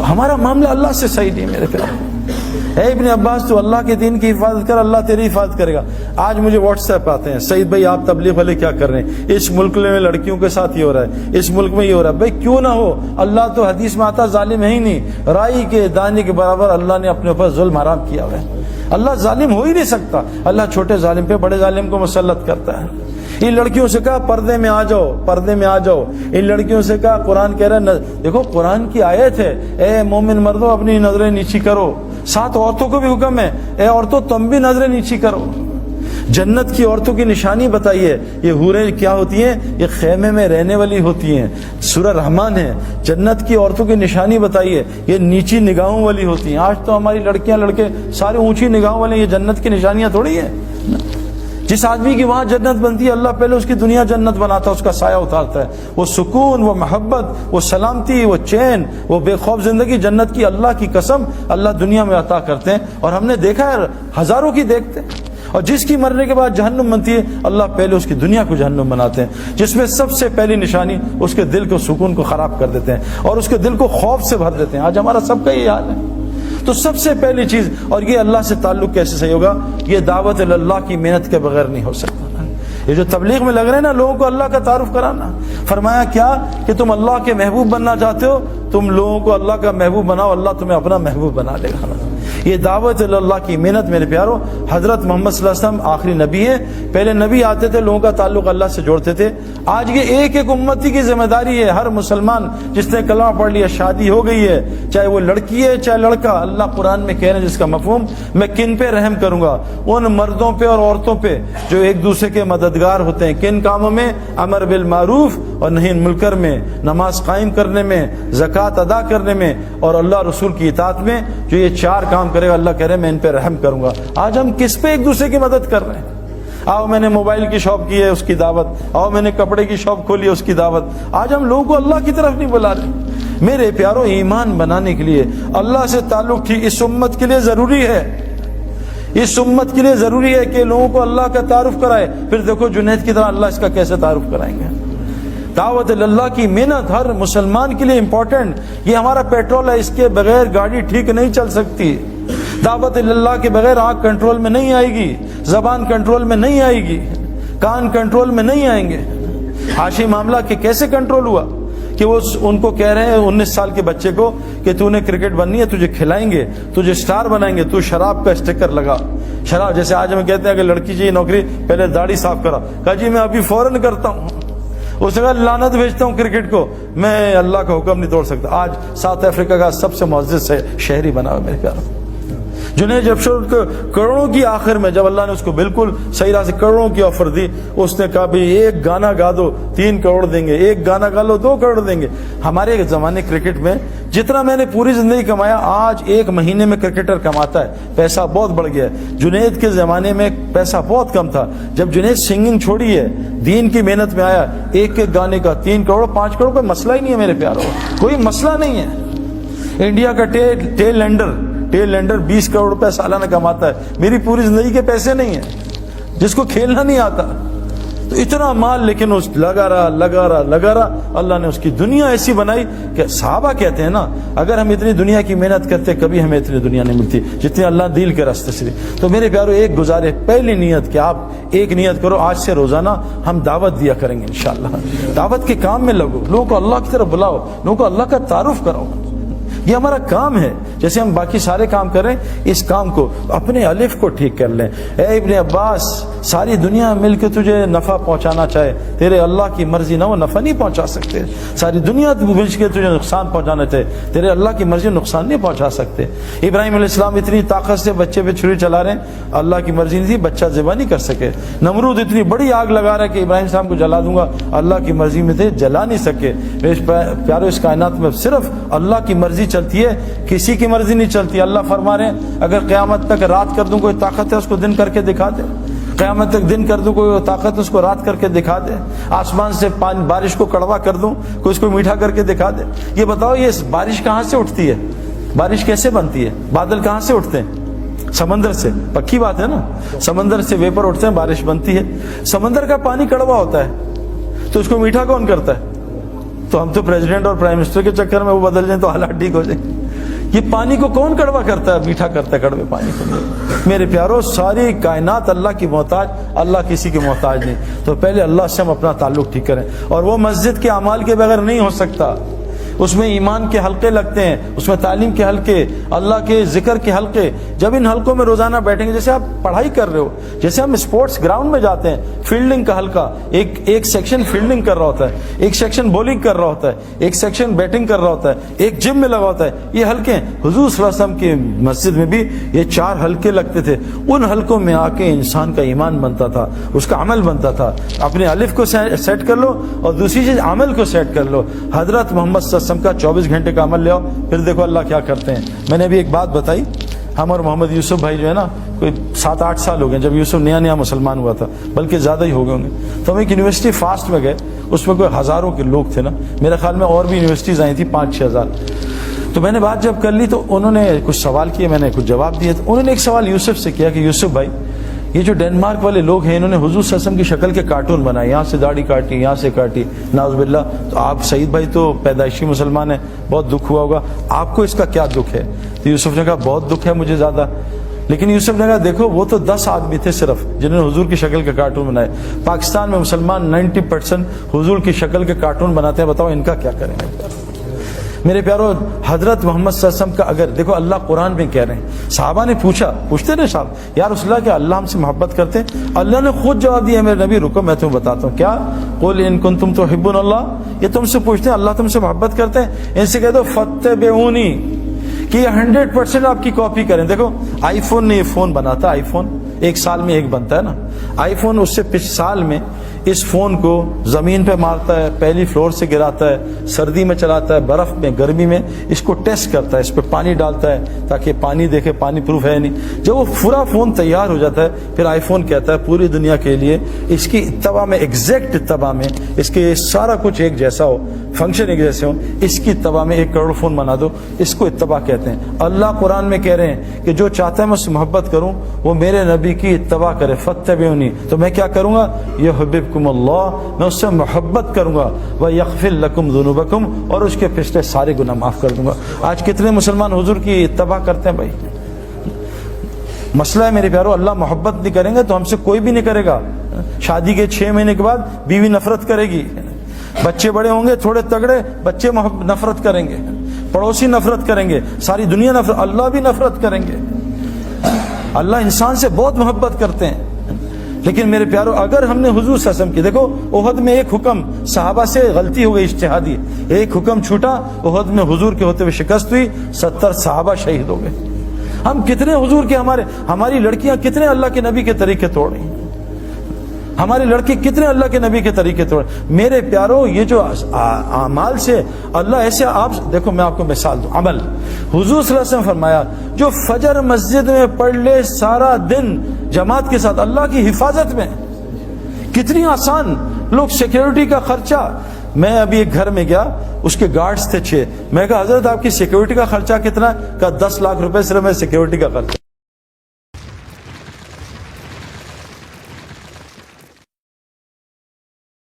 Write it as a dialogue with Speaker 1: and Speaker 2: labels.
Speaker 1: ہمارا معاملہ اللہ سے صحیح نہیں میرے پیارے. اے ابن عباس تو اللہ کے دین کی حفاظت کر, اللہ تیری حفاظت کرے گا. آج مجھے واٹس ایپ آتے ہیں, سعید بھائی آپ تبلیغ والے کیا کر رہے ہیں, اس ملک میں لڑکیوں کے ساتھ یہ ہو رہا ہے, اس ملک میں یہ ہو رہا ہے. بھائی کیوں نہ ہو, اللہ تو حدیث میں آتا ظالم ہے ہی نہیں. رائی کے دانے کے برابر اللہ نے اپنے اوپر ظلم حرام کیا ہوا ہے. اللہ ظالم ہو ہی نہیں سکتا. اللہ چھوٹے ظالم پہ بڑے ظالم کو مسلط کرتا ہے. ان لڑکیوں سے کہا پردے میں آ جاؤ, پردے میں آ جاؤ. ان لڑکیوں سے کہا, قرآن کہہ رہا ہے, دیکھو قرآن کی آیت ہے, اے مومن مردوں اپنی نظریں نیچی کرو. ساتھ عورتوں کو بھی حکم ہے, اے عورتوں تم بھی نظریں نیچی کرو. جنت کی عورتوں کی نشانی بتائیے. یہ حوریں کیا ہوتی ہیں, یہ خیمے میں رہنے والی ہوتی ہیں. سورہ رحمان ہے. جنت کی عورتوں کی نشانی بتائیے, یہ نیچی نگاہوں والی ہوتی ہیں. آج تو ہماری لڑکیاں لڑکے سارے اونچی نگاہوں والے. یہ جنت کی نشانیاں تھوڑی ہیں. جس آدمی کی وہاں جنت بنتی ہے, اللہ پہلے اس کی دنیا جنت بناتا ہے, اس کا سایہ اتارتا ہے. وہ سکون, وہ محبت, وہ سلامتی, وہ چین, وہ بے خوف زندگی جنت کی اللہ کی قسم اللہ دنیا میں عطا کرتے ہیں. اور ہم نے دیکھا ہے, ہزاروں کی دیکھتے ہیں. اور جس کی مرنے کے بعد جہنم بنتی ہے, اللہ پہلے اس کی دنیا کو جہنم بناتے ہیں, جس میں سب سے پہلی نشانی اس کے دل کو سکون کو خراب کر دیتے ہیں اور اس کے دل کو خوف سے بھر دیتے ہیں. آج ہمارا سب کا یہ حال ہے. تو سب سے پہلی چیز, اور یہ اللہ سے تعلق کیسے صحیح ہوگا, یہ دعوت اللہ کی محنت کے بغیر نہیں ہو سکتا. یہ جو تبلیغ میں لگ رہے ہیں نا, لوگوں کو اللہ کا تعارف کرانا. فرمایا کیا کہ تم اللہ کے محبوب بننا چاہتے ہو, تم لوگوں کو اللہ کا محبوب بناؤ, اللہ تمہیں اپنا محبوب بنا لے گا. یہ دعوت اللہ کی محنت میرے پیارو. حضرت محمد صلی اللہ علیہ وسلم آخری نبی ہیں. پہلے نبی آتے تھے, لوگوں کا تعلق اللہ سے جوڑتے تھے. آج یہ ایک ایک امتی کی ذمہ داری ہے. ہر مسلمان جس نے کلمہ پڑھ لیا, شادی ہو گئی ہے, چاہے وہ لڑکی ہے چاہے لڑکا, اللہ قرآن میں کہہ رہے ہیں جس کا مفہوم, میں کن پہ رحم کروں گا, ان مردوں پہ اور عورتوں پہ جو ایک دوسرے کے مددگار ہوتے ہیں. کن کاموں میں, امر بالمعروف اور نہی عن منکر میں, نماز قائم کرنے میں, زکوٰۃ ادا کرنے میں, اور اللہ رسول کی اطاعت میں. جو یہ چار کام کرے گا, اللہ کہہ رہے ہیں میں ان پہ رحم کروں گا. آج ہم کس پہ ایک دوسرے کی مدد کر رہے ہیں. آؤ میں نے موبائل کی شاپ کی ہے, اس کی دعوت. آؤ میں نے کپڑے کی شاپ کھولی ہے, اس کی دعوت. آج ہم لوگوں کو اللہ کی طرف نہیں بلا رہے. میرے پیاروں, ایمان بنانے کے لیے اللہ سے تعلق ٹھیک اس امت کے لیے ضروری ہے. اس امت کے لیے ضروری ہے کہ لوگوں کو اللہ کا تعارف کرائے. پھر دیکھو جنید کی طرح اللہ اس کا کیسے تعارف کرائیں گے. دعوت اللہ کی محنت ہر مسلمان کے لیے امپورٹنٹ. یہ ہمارا پیٹرول ہے, اس کے بغیر گاڑی ٹھیک نہیں چل سکتی. دعوت اللہ کے بغیر آنکھ کنٹرول میں نہیں آئے گی, زبان کنٹرول میں نہیں آئے گی, کان کنٹرول میں نہیں آئیں گے. حاشی معاملہ کہ کیسے کنٹرول ہوا کہ وہ ان کو کہہ رہے ہیں 19 سال کے بچے کو کہ تو نے کرکٹ بننی ہے, تجھے کھلائیں گے, تجھے سٹار بنائیں گے, تو شراب کا اسٹیکر لگا. شراب جیسے آج ہم کہتے ہیں کہ لڑکی چاہیے نوکری, پہلے داڑھی صاف کرا. کہا جی میں ابھی فوراً کرتا ہوں. اس نے کہا لعنت بھیجتا ہوں کرکٹ کو, میں اللہ کا حکم نہیں توڑ سکتا. آج ساؤتھ افریقہ کا سب سے معزز شہری بنا ہوا میرے پیاروں. جنہیں جب کروڑوں کی آخر میں جب اللہ نے اس کو بالکل صحیح راہ سے کروڑوں کی آفر دی, اس نے کہا بھی ایک گانا گا دو 3 کروڑ دیں گے, ایک گانا گا لو 2 کروڑ دیں گے. ہمارے زمانے کرکٹ میں جتنا میں نے پوری زندگی کمایا, آج 1 مہینے میں کرکٹر کماتا ہے. پیسہ بہت بڑھ گیا ہے. جنید کے زمانے میں پیسہ بہت کم تھا. جب جنید سنگنگ چھوڑی ہے, دین کی محنت میں آیا, ایک گانے کا 3 کروڑ 5 کروڑ کوئی مسئلہ ہی نہیں ہے میرے پیاروں, کوئی مسئلہ نہیں ہے. انڈیا کا ٹیل لینڈر 20 کروڑ روپے سالانہ کماتا ہے. میری پوری زندگی کے پیسے نہیں ہیں, جس کو کھیلنا نہیں آتا. تو اتنا مال, لیکن اس لگا رہا. اللہ نے اس کی دنیا ایسی بنائی کہ صحابہ کہتے ہیں نا, اگر ہم اتنی دنیا کی محنت کرتے کبھی ہمیں اتنی دنیا نہیں ملتی جتنی اللہ دل کے راستے سے. تو میرے پیارو, ایک گزارے, پہلی نیت کہ آپ ایک نیت کرو, آج سے روزانہ ہم دعوت دیا کریں گے انشاءاللہ. دعوت کے کام میں لگو, لوگوں کو اللہ کی طرف بلاؤ, لوگوں کو اللہ کا تعارف کراؤ. یہ ہمارا کام ہے. جیسے ہم باقی سارے کام کر رہے ہیں, اس کام کو اپنے الف کو ٹھیک کر لیں. اے ابن عباس, ساری دنیا مل کے تجھے نفع پہنچانا چاہے, تیرے اللہ کی مرضی نہ وہ نفع نہیں پہنچا سکتے. ساری دنیا مل کے تجھے نقصان پہنچانا چاہے, تیرے اللہ کی مرضی نقصان نہیں پہنچا سکتے. ابراہیم علیہ السلام اتنی طاقت سے بچے پہ چھری چلا رہے ہیں, اللہ کی مرضی نہیں تھی, بچہ ذبح نہیں کر سکے. نمرود اتنی بڑی آگ لگا رہا ہے کہ ابراہیم السلام کو جلا دوں گا, اللہ کی مرضی میں تھے, جلا نہیں سکے. پیارو, اس کائنات میں صرف اللہ کی مرضی چلتی ہے, کسی کی مرضی نہیں چلتی. اللہ فرما رہے ہیں اگر قیامت تک رات کر دوں, کوئی طاقت ہے اس کو دن کر کے دکھا دے. قیامت تک دن کر دوں, کوئی طاقت اس کو رات کر کے دکھا دے. آسمان سے بارش کو کڑوا کر دوں, کوئی اس کو میٹھا کر کے دکھا دے. یہ بتاؤ, یہ بارش کہاں سے اٹھتی ہے, بارش کیسے بنتی ہے, بادل کہاں سے اٹھتے ہیں, سمندر سے. پکی بات ہے نا, سمندر سے ویپر اٹھتے ہیں, بارش بنتی ہے. سمندر کا پانی کڑوا ہوتا ہے تو اس کو میٹھا کون کرتا ہے؟ تو ہم تو پریزیڈنٹ اور پرائم منسٹر کے چکر میں وہ بدل جائیں تو حالات ٹھیک ہو جائیں. یہ پانی کو کون کڑوا کرتا ہے؟ میٹھا کرتا ہے کڑوے پانی کو. میرے پیارو ساری کائنات اللہ کی محتاج، اللہ کسی کی محتاج نہیں. تو پہلے اللہ سے ہم اپنا تعلق ٹھیک کریں، اور وہ مسجد کے اعمال کے بغیر نہیں ہو سکتا. اس میں ایمان کے حلقے لگتے ہیں، اس میں تعلیم کے حلقے، اللہ کے ذکر کے حلقے. جب ان حلقوں میں روزانہ بیٹھیں گے، جیسے آپ پڑھائی کر رہے ہو، جیسے ہم اسپورٹس گراؤنڈ میں جاتے ہیں، فیلڈنگ کا حلقہ، ایک سیکشن فیلڈنگ کر رہا ہوتا ہے، ایک سیکشن بولنگ کر رہا ہوتا ہے، ایک سیکشن بیٹنگ کر رہا ہوتا ہے، ایک جم میں لگا ہوتا ہے. یہ حلقے حضور صلی اللہ علیہ وسلم کی مسجد میں بھی یہ 4 حلقے لگتے تھے. ان حلقوں میں آ کے انسان کا ایمان بنتا تھا، اس کا عمل بنتا تھا. اپنے الف کو سیٹ کر لو اور دوسری چیز عمل کو سیٹ کر لو. حضرت محمد صلی اللہ علیہ وسلم کا 24 گھنٹے کا عمل لے آؤ، پھر دیکھو اللہ کیا کرتے ہیں. میں نے ابھی ایک بات بتائی، ہم اور محمد یوسف بھائی جو ہے نا، کوئی 7-8 سال ہو گئے جب یوسف نیا مسلمان ہوا تھا، بلکہ زیادہ ہی ہو گئے ہوں گے. تو ہم ایک یونیورسٹی فاسٹ میں گئے، اس میں کوئی ہزاروں کے لوگ تھے نا، میرے خیال میں اور بھی یونیورسٹیز آئی تھی 5-6 ہزار. تو میں نے بات جب کر لی تو انہوں نے کچھ سوال کیے، میں نے کچھ جواب دیے. تو انہوں نے ایک سوال یوسف سے کیا کہ یوسف بھائی، یہ جو ڈینمارک والے لوگ ہیں، انہوں نے حضور صلی اللہ علیہ وسلم کی شکل کے کارٹون بنائے، یہاں سے داڑھی کاٹی، یہاں سے کاٹی، نعوذ باللہ. تو آپ سعید بھائی تو پیدائشی مسلمان ہیں، بہت دکھ ہوا ہوگا، آپ کو اس کا کیا دکھ ہے؟ تو یوسف نے کہا بہت دکھ ہے مجھے زیادہ. لیکن یوسف نے کہا دیکھو وہ تو 10 آدمی تھے صرف جنہوں نے حضور کی شکل کے کارٹون بنائے. پاکستان میں مسلمان 90% حضور کی شکل کے کارٹون بناتے ہیں، بتاؤ ان کا کیا کریں گے؟ میرے پیارو، حضرت محمد صلی اللہ علیہ وسلم کا اگر دیکھو اللہ قرآن میں کہہ رہے ہیں، صحابہ نے پوچھتے نا صاحب یا رسول اللہ کہ اللہ ہم سے محبت کرتے ہیں؟ اللہ نے خود جواب دیا میرے نبی، رکو میں تمہیں بتاتا ہوں. کیا؟ قل ان کنتم تحبون اللہ. یہ تم سے پوچھتے ہیں اللہ تم سے محبت کرتے ہیں؟ ان سے کہہ دو فاتبعونی، کہ یہ 100% آپ کی کاپی کریں. دیکھو آئی فون نے یہ فون بناتا، آئی فون 1 سال میں ایک بنتا ہے نا. آئی فون اس سے پچھلے سال میں اس فون کو زمین پہ مارتا ہے، پہلی فلور سے گراتا ہے، سردی میں چلاتا ہے، برف میں، گرمی میں اس کو ٹیسٹ کرتا ہے، اس پہ پانی ڈالتا ہے تاکہ پانی دیکھے پانی پروف ہے نہیں. جب وہ پورا فون تیار ہو جاتا ہے پھر آئی فون کہتا ہے پوری دنیا کے لیے اس کی اتباع میں، ایگزیکٹ اتباع میں، اس کے سارا کچھ ایک جیسا ہو، فنکشن ایک جیسے ہو، اس کی اتباع میں 1 کروڑ فون بنا دو. اس کو اتباع کہتے ہیں. اللہ قرآن میں کہہ رہے ہیں کہ جو چاہتا ہے میں اس سے محبت کروں وہ میرے نبی کی اتباع کرے. فاتبعونی، تو میں کیا کروں گا؟ یحببکم اللہ، میں اس سے محبت کروں گا. ویغفر لکم ذنوبکم، اور اس کے پچھلے سارے گناہ معاف کر دوں گا. آج کتنے مسلمان حضور کی اتباع کرتے ہیں بھائی؟ مسئلہ ہے میرے پیارو، اللہ محبت نہیں کریں گے تو ہم سے کوئی بھی نہیں کرے گا. شادی کے 6 مہینے کے بعد بیوی نفرت کرے گی، بچے بڑے ہوں گے تھوڑے تگڑے، بچے نفرت کریں گے، پڑوسی نفرت کریں گے، ساری دنیا نفرت، اللہ بھی نفرت کریں گے. اللہ انسان سے بہت محبت کرتے ہیں. لیکن میرے پیارو اگر ہم نے حضور صلی اللہ علیہ وسلم کی، دیکھو احد میں ایک حکم صحابہ سے غلطی ہو گئی اجتہادی، ایک حکم چھوٹا، احد میں حضور کے ہوتے ہوئے شکست ہوئی، 70 صحابہ شہید ہو گئے. ہم کتنے حضور کے، ہماری لڑکیاں کتنے اللہ کے نبی کے طریقے توڑ رہی ہیں، ہمارے لڑکے کتنے اللہ کے نبی کے طریقے توڑ. میرے پیارو یہ جو اعمال سے اللہ ایسے، آپ دیکھو میں آپ کو مثال دوں. عمل حضور صلی اللہ علیہ وسلم فرمایا جو فجر مسجد میں پڑھ لے سارا دن جماعت کے ساتھ اللہ کی حفاظت میں، کتنی آسان. لوگ سیکیورٹی کا خرچہ، میں ابھی ایک گھر میں گیا، اس کے گارڈز تھے 6. میں کہا حضرت آپ کی سیکیورٹی کا خرچہ کتنا ہے؟ کہا 10 لاکھ روپے صرف میں سیکیورٹی کا خرچہ.